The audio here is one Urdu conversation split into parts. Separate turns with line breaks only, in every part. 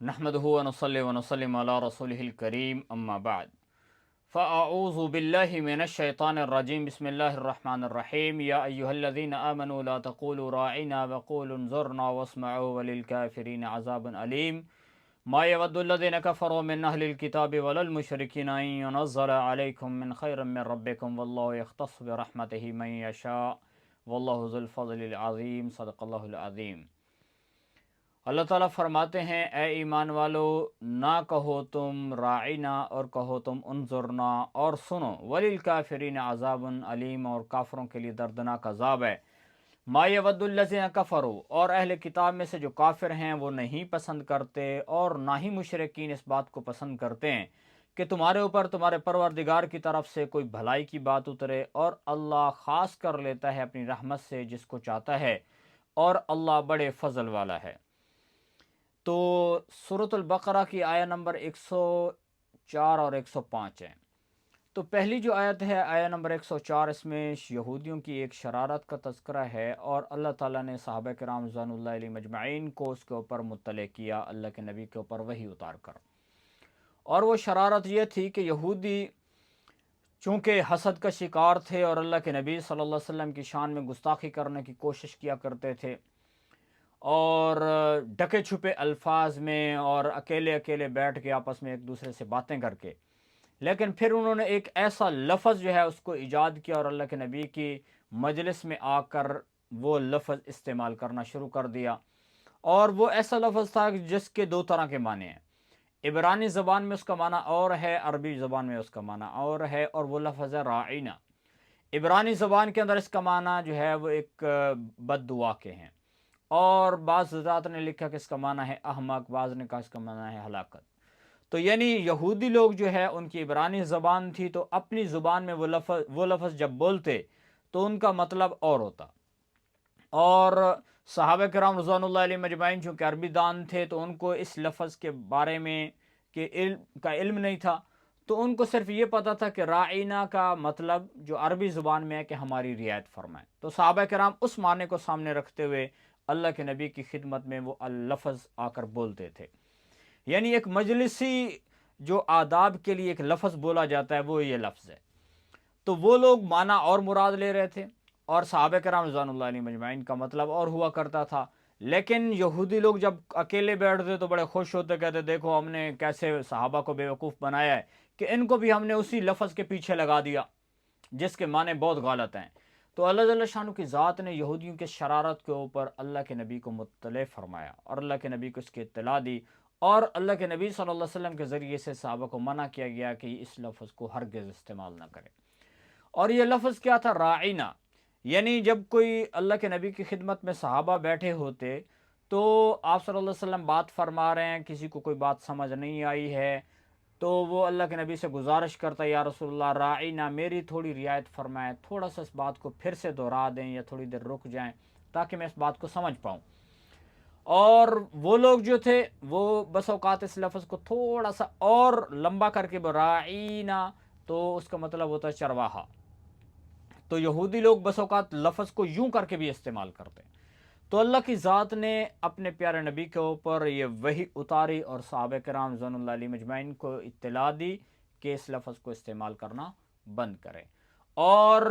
نحمدہ ونصلی ونسلم علی رسولہ الکریم اما بعد فاعوذ باللہ من الشیطان الرجیم بسم اللہ الرحمن الرحیم یا ایہا الذین آمنوا لا تقولوا راعنا وقولوا انظرنا واسمعوا وللکافرین عذاب علیم ما يود الذين كفروا من أهل الكتاب ولا المشركين أن ينزل عليكم من خير من ربكم والله يختص برحمته من يشاء والله ذو الفضل العظيم صدق اللہ العظیم۔ اللہ تعالیٰ فرماتے ہیں اے ایمان والو، نہ کہو تم راعینا اور کہو تم انظرنا اور سنو، وللکافرین عذاب علیم اور کافروں کے لیے دردناک عذاب ہے۔ ما یود الذین کفروا اور اہل کتاب میں سے جو کافر ہیں وہ نہیں پسند کرتے اور نہ ہی مشرکین اس بات کو پسند کرتے ہیں کہ تمہارے اوپر تمہارے پروردگار کی طرف سے کوئی بھلائی کی بات اترے، اور اللہ خاص کر لیتا ہے اپنی رحمت سے جس کو چاہتا ہے، اور اللہ بڑے فضل والا ہے۔ تو سورۃ البقرہ کی آیہ نمبر 104 اور 105 ہے۔ تو پہلی جو آیت ہے آیہ نمبر 104، اس میں یہودیوں کی ایک شرارت کا تذکرہ ہے، اور اللہ تعالیٰ نے صحابہ کرام رضوان اللہ علیہ مجمعین کو اس کے اوپر مطلع کیا اللہ کے نبی کے اوپر وحی اتار کر۔ اور وہ شرارت یہ تھی کہ یہودی چونکہ حسد کا شکار تھے اور اللہ کے نبی صلی اللہ علیہ وسلم کی شان میں گستاخی کرنے کی کوشش کیا کرتے تھے، اور ڈکے چھپے الفاظ میں اور اکیلے اکیلے بیٹھ کے آپس میں ایک دوسرے سے باتیں کر کے، لیکن پھر انہوں نے ایک ایسا لفظ جو ہے اس کو ایجاد کیا اور اللہ کے نبی کی مجلس میں آ کر وہ لفظ استعمال کرنا شروع کر دیا۔ اور وہ ایسا لفظ تھا جس کے دو طرح کے معنی ہیں، عبرانی زبان میں اس کا معنی اور ہے، عربی زبان میں اس کا معنی اور ہے، اور وہ لفظ ہے راعینا۔ عبرانی زبان کے اندر اس کا معنی جو ہے وہ ایک بد دعا کے ہیں، اور بعض حضرات نے لکھا کہ اس کا معنی ہے احمق، بعض نے کہا اس کا معنی ہے ہلاکت۔ تو یعنی یہودی لوگ جو ہے ان کی عبرانی زبان تھی، تو اپنی زبان میں وہ لفظ جب بولتے تو ان کا مطلب اور ہوتا، اور صحابہ کرام رضوان اللہ علیہ مجمعین چونکہ عربی دان تھے تو ان کو اس لفظ کے بارے میں علم نہیں تھا، تو ان کو صرف یہ پتا تھا کہ راعینا کا مطلب جو عربی زبان میں ہے کہ ہماری رعایت فرمائے۔ تو صحابہ کرام اس معنی کو سامنے رکھتے ہوئے اللہ کے نبی کی خدمت میں وہ لفظ آ کر بولتے تھے۔ یعنی ایک مجلسی جو آداب کے لیے ایک لفظ بولا جاتا ہے وہ یہ لفظ ہے۔ تو وہ لوگ معنی اور مراد لے رہے تھے، اور صحابہ کرام رضوان اللہ علیہ مجمعین کا مطلب اور ہوا کرتا تھا۔ لیکن یہودی لوگ جب اکیلے بیٹھتے تو بڑے خوش ہوتے، کہتے دیکھو ہم نے کیسے صحابہ کو بیوقوف بنایا ہے کہ ان کو بھی ہم نے اسی لفظ کے پیچھے لگا دیا جس کے معنی بہت غلط ہیں۔ تو اللہ جل شانہ کی ذات نے یہودیوں کے شرارت کے اوپر اللہ کے نبی کو مطلع فرمایا، اور اللہ کے نبی کو اس کی اطلاع دی، اور اللہ کے نبی صلی اللہ علیہ وسلم کے ذریعے سے صحابہ کو منع کیا گیا کہ اس لفظ کو ہرگز استعمال نہ کرے۔ اور یہ لفظ کیا تھا؟ راعینا۔ یعنی جب کوئی اللہ کے نبی کی خدمت میں صحابہ بیٹھے ہوتے تو آپ صلی اللہ علیہ وسلم بات فرما رہے ہیں، کسی کو کوئی بات سمجھ نہیں آئی ہے تو وہ اللہ کے نبی سے گزارش کرتا ہے یا رسول اللہ راعینا، میری تھوڑی رعایت فرمائیں، تھوڑا سا اس بات کو پھر سے دہرا دیں یا تھوڑی دیر رک جائیں تاکہ میں اس بات کو سمجھ پاؤں۔ اور وہ لوگ جو تھے وہ بس اوقات اس لفظ کو تھوڑا سا اور لمبا کر کے راعینا، تو اس کا مطلب ہوتا ہے چرواہا۔ تو یہودی لوگ بس اوقات لفظ کو یوں کر کے بھی استعمال کرتے ہیں۔ تو اللہ کی ذات نے اپنے پیارے نبی کے اوپر یہ وحی اتاری اور صحابہ کرام رضوان اللہ علیہ مجمعین کو اطلاع دی کہ اس لفظ کو استعمال کرنا بند کریں، اور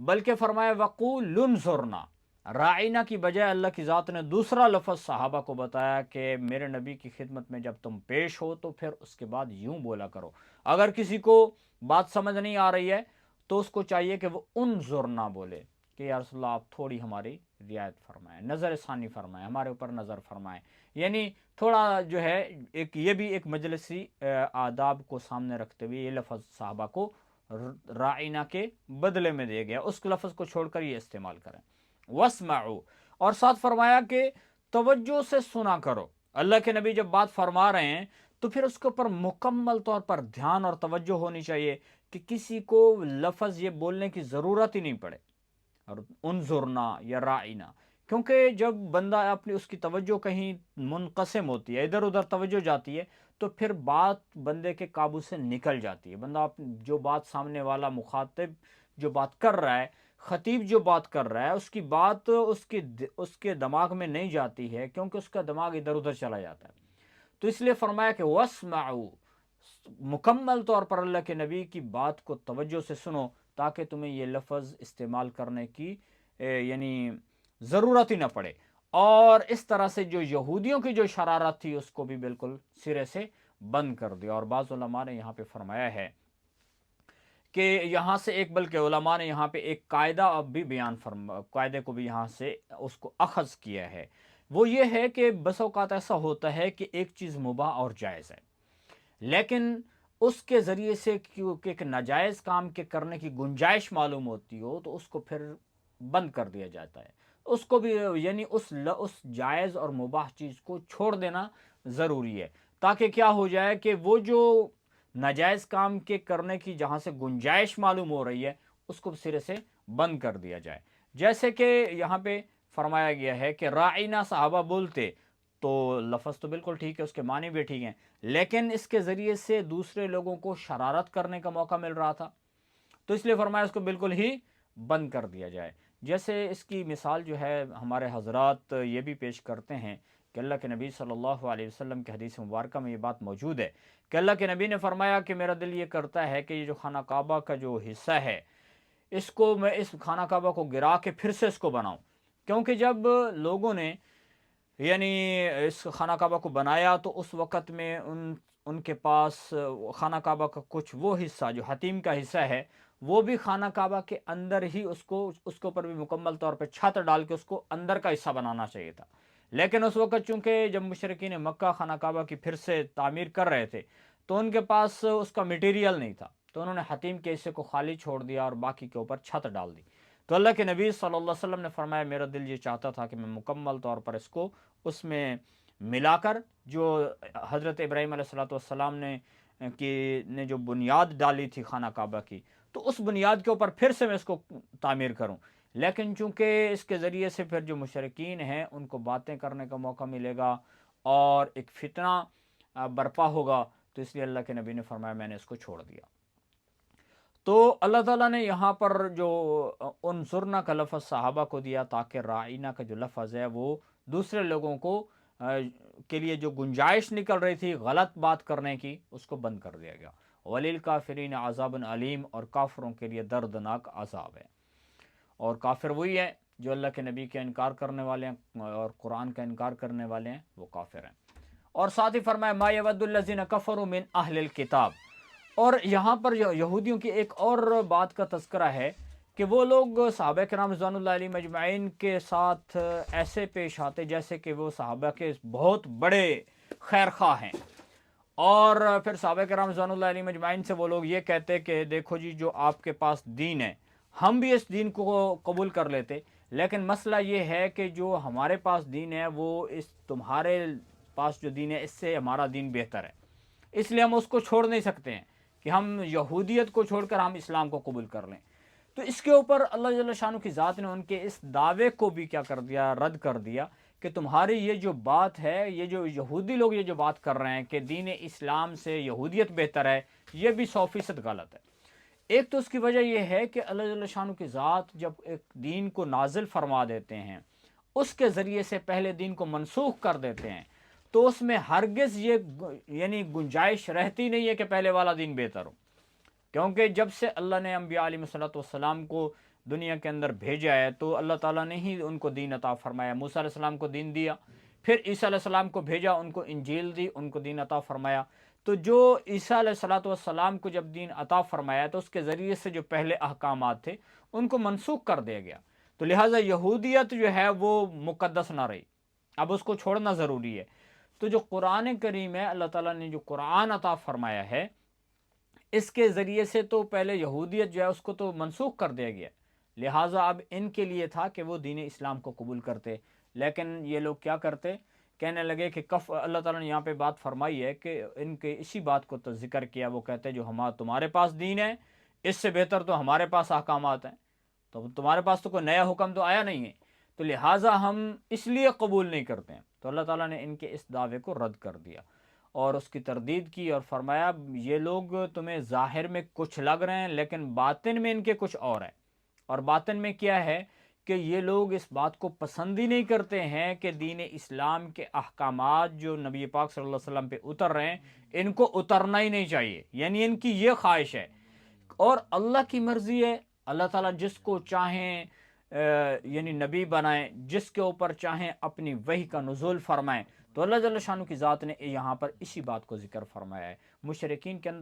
بلکہ فرمایا وقول انظرنا، راعینا کی بجائے اللہ کی ذات نے دوسرا لفظ صحابہ کو بتایا کہ میرے نبی کی خدمت میں جب تم پیش ہو تو پھر اس کے بعد یوں بولا کرو، اگر کسی کو بات سمجھ نہیں آ رہی ہے تو اس کو چاہیے کہ وہ انظرنا بولے کہ یا رسول اللہ آپ تھوڑی ہماری رعایت فرمائیں، نظر ثانی فرمائیں، ہمارے اوپر نظر فرمائیں۔ یعنی تھوڑا جو ہے یہ بھی ایک مجلسی آداب کو سامنے رکھتے ہوئے یہ لفظ صحابہ کو راعینا کے بدلے میں دیا گیا، اس لفظ کو چھوڑ کر یہ استعمال کریں۔ واسمعوا، اور ساتھ فرمایا کہ توجہ سے سنا کرو۔ اللہ کے نبی جب بات فرما رہے ہیں تو پھر اس کے اوپر مکمل طور پر دھیان اور توجہ ہونی چاہیے کہ کسی کو لفظ یہ بولنے کی ضرورت ہی نہیں پڑے، اور انظرنا یا راعینا، کیونکہ جب بندہ اپنی اس کی توجہ کہیں منقسم ہوتی ہے، ادھر ادھر توجہ جاتی ہے، تو پھر بات بندے کے قابو سے نکل جاتی ہے۔ بندہ جو بات سامنے والا مخاطب جو بات کر رہا ہے، خطیب جو بات کر رہا ہے، اس کی بات اس کے دماغ میں نہیں جاتی ہے، کیونکہ اس کا دماغ ادھر ادھر چلا جاتا ہے۔ تو اس لیے فرمایا کہ وَاسْمَعُوا، مکمل طور پر اللہ کے نبی کی بات کو توجہ سے سنو، تاکہ تمہیں یہ لفظ استعمال کرنے کی یعنی ضرورت ہی نہ پڑے، اور اس طرح سے جو یہودیوں کی جو شرارت تھی اس کو بھی بالکل سرے سے بند کر دیا۔ اور بعض علماء نے یہاں پہ فرمایا ہے کہ یہاں سے ایک، بلکہ علماء نے یہاں پہ ایک قاعدہ اب بھی قاعدے کو بھی یہاں سے اس کو اخذ کیا ہے۔ وہ یہ ہے کہ بس اوقات ایسا ہوتا ہے کہ ایک چیز مباح اور جائز ہے، لیکن اس کے ذریعے سے کیونکہ ایک ناجائز کام کے کرنے کی گنجائش معلوم ہوتی ہو تو اس کو پھر بند کر دیا جاتا ہے، اس کو بھی یعنی اس جائز اور مباح چیز کو چھوڑ دینا ضروری ہے، تاکہ کیا ہو جائے کہ وہ جو ناجائز کام کے کرنے کی جہاں سے گنجائش معلوم ہو رہی ہے اس کو سرے سے بند کر دیا جائے۔ جیسے کہ یہاں پہ فرمایا گیا ہے کہ راعینا صحابہ بولتے، تو لفظ تو بالکل ٹھیک ہے، اس کے معنی بھی ٹھیک ہیں، لیکن اس کے ذریعے سے دوسرے لوگوں کو شرارت کرنے کا موقع مل رہا تھا، تو اس لیے فرمایا اس کو بالکل ہی بند کر دیا جائے۔ جیسے اس کی مثال جو ہے ہمارے حضرات یہ بھی پیش کرتے ہیں کہ اللہ کے نبی صلی اللہ علیہ وسلم کی حدیث مبارکہ میں یہ بات موجود ہے کہ اللہ کے نبی نے فرمایا کہ میرا دل یہ کرتا ہے کہ یہ جو خانہ کعبہ کا جو حصہ ہے اس کو میں اس خانہ کعبہ کو گرا کے پھر سے اس کو بناؤں، کیونکہ جب لوگوں نے یعنی اس خانہ کعبہ کو بنایا تو اس وقت میں ان کے پاس خانہ کعبہ کا کچھ وہ حصہ جو حتیم کا حصہ ہے وہ بھی خانہ کعبہ کے اندر ہی اس کے اوپر بھی مکمل طور پہ چھت ڈال کے اس کو اندر کا حصہ بنانا چاہیے تھا، لیکن اس وقت چونکہ جب مشرکین مکہ خانہ کعبہ کی پھر سے تعمیر کر رہے تھے تو ان کے پاس اس کا مٹیریل نہیں تھا، تو انہوں نے حتیم کے حصے کو خالی چھوڑ دیا اور باقی کے اوپر چھت ڈال دی۔ تو اللہ کے نبی صلی اللہ علیہ وسلم نے فرمایا میرا دل یہ چاہتا تھا کہ میں مکمل طور پر اس کو اس میں ملا کر جو حضرت ابراہیم علیہ السلام نے جو بنیاد ڈالی تھی خانہ کعبہ کی، تو اس بنیاد کے اوپر پھر سے میں اس کو تعمیر کروں، لیکن چونکہ اس کے ذریعے سے پھر جو مشرکین ہیں ان کو باتیں کرنے کا موقع ملے گا اور ایک فتنہ برپا ہوگا، تو اس لیے اللہ کے نبی نے فرمایا میں نے اس کو چھوڑ دیا۔ تو اللہ تعالیٰ نے یہاں پر جو انظرنا کا لفظ صحابہ کو دیا تاکہ رائنا کا جو لفظ ہے وہ دوسرے لوگوں کو کے لیے جو گنجائش نکل رہی تھی غلط بات کرنے کی اس کو بند کر دیا گیا۔ وَلِلْكَافِرِينَ عَذَابٌ علیم، اور کافروں کے لیے دردناک عذاب ہے۔ اور کافر وہی ہے جو اللہ کے نبی کا انکار کرنے والے ہیں اور قرآن کا انکار کرنے والے ہیں، وہ کافر ہیں۔ اور ساتھ ہی فرمایا مَا يَوَدُّ الَّذِينَ كَفَرُوا مِنْ أَهْلِ الْكِتَابِ، اور یہاں پر یہودیوں کی ایک اور بات کا تذکرہ ہے کہ وہ لوگ صحابہ کرام رضوان اللہ علیہ مجمعین کے ساتھ ایسے پیش آتے جیسے کہ وہ صحابہ کے بہت بڑے خیر خواہ ہیں، اور پھر صحابہ کرام رضوان اللہ علیہ مجمعین سے وہ لوگ یہ کہتے کہ دیکھو جی جو آپ کے پاس دین ہے ہم بھی اس دین کو قبول کر لیتے، لیکن مسئلہ یہ ہے کہ جو ہمارے پاس دین ہے وہ اس تمہارے پاس جو دین ہے اس سے ہمارا دین بہتر ہے، اس لیے ہم اس کو چھوڑ نہیں سکتے ہیں کہ ہم یہودیت کو چھوڑ کر ہم اسلام کو قبول کر لیں۔ تو اس کے اوپر اللہ جل شانہ کی ذات نے ان کے اس دعوے کو بھی کیا کر دیا، رد کر دیا کہ تمہاری یہ جو بات ہے، یہ جو یہودی لوگ یہ جو بات کر رہے ہیں کہ دین اسلام سے یہودیت بہتر ہے، یہ بھی 100% غلط ہے۔ ایک تو اس کی وجہ یہ ہے کہ اللہ جل شانہ کی ذات جب ایک دین کو نازل فرما دیتے ہیں اس کے ذریعے سے پہلے دین کو منسوخ کر دیتے ہیں، تو اس میں ہرگز یہ یعنی گنجائش رہتی نہیں ہے کہ پہلے والا دین بہتر ہو، کیونکہ جب سے اللہ نے انبیاء علیہ السلام کو دنیا کے اندر بھیجا ہے تو اللہ تعالیٰ نے ہی ان کو دین عطا فرمایا۔ موسیٰ علیہ السلام کو دین دیا، پھر عیسیٰ علیہ السلام کو بھیجا، ان کو انجیل دی، ان کو دین عطا فرمایا۔ تو جو عیسیٰ علیہ السلام کو جب دین عطا فرمایا تو اس کے ذریعے سے جو پہلے احکامات تھے ان کو منسوخ کر دیا گیا، تو لہٰذا یہودیت جو ہے وہ مقدس نہ رہی، اب اس کو چھوڑنا ضروری ہے۔ تو جو قرآن کریم ہے، اللہ تعالیٰ نے جو قرآن عطا فرمایا ہے اس کے ذریعے سے تو پہلے یہودیت جو ہے اس کو تو منسوخ کر دیا گیا، لہٰذا اب ان کے لیے تھا کہ وہ دین اسلام کو قبول کرتے، لیکن یہ لوگ کیا کرتے، کہنے لگے کہ اللہ تعالیٰ نے یہاں پہ بات فرمائی ہے کہ ان کے اسی بات کو تو ذکر کیا، وہ کہتے جو تمہارے پاس دین ہے اس سے بہتر تو ہمارے پاس احکامات ہیں، تو تمہارے پاس تو کوئی نیا حکم تو آیا نہیں ہے، تو لہٰذا ہم اس لیے قبول نہیں کرتے ہیں۔ تو اللہ تعالیٰ نے ان کے اس دعوے کو رد کر دیا اور اس کی تردید کی اور فرمایا یہ لوگ تمہیں ظاہر میں کچھ لگ رہے ہیں لیکن باطن میں ان کے کچھ اور ہے، اور باطن میں کیا ہے کہ یہ لوگ اس بات کو پسند ہی نہیں کرتے ہیں کہ دین اسلام کے احکامات جو نبی پاک صلی اللہ علیہ وسلم پہ اتر رہے ہیں ان کو اترنا ہی نہیں چاہیے، یعنی ان کی یہ خواہش ہے۔ اور اللہ کی مرضی ہے، اللہ تعالیٰ جس کو چاہیں یعنی نبی بنائیں، جس کے اوپر چاہیں اپنی وحی کا نزول فرمائیں۔ تو اللہ جل شانہ کی ذات نے یہاں پر اسی بات کو ذکر فرمایا ہے۔ مشرکین کے اندر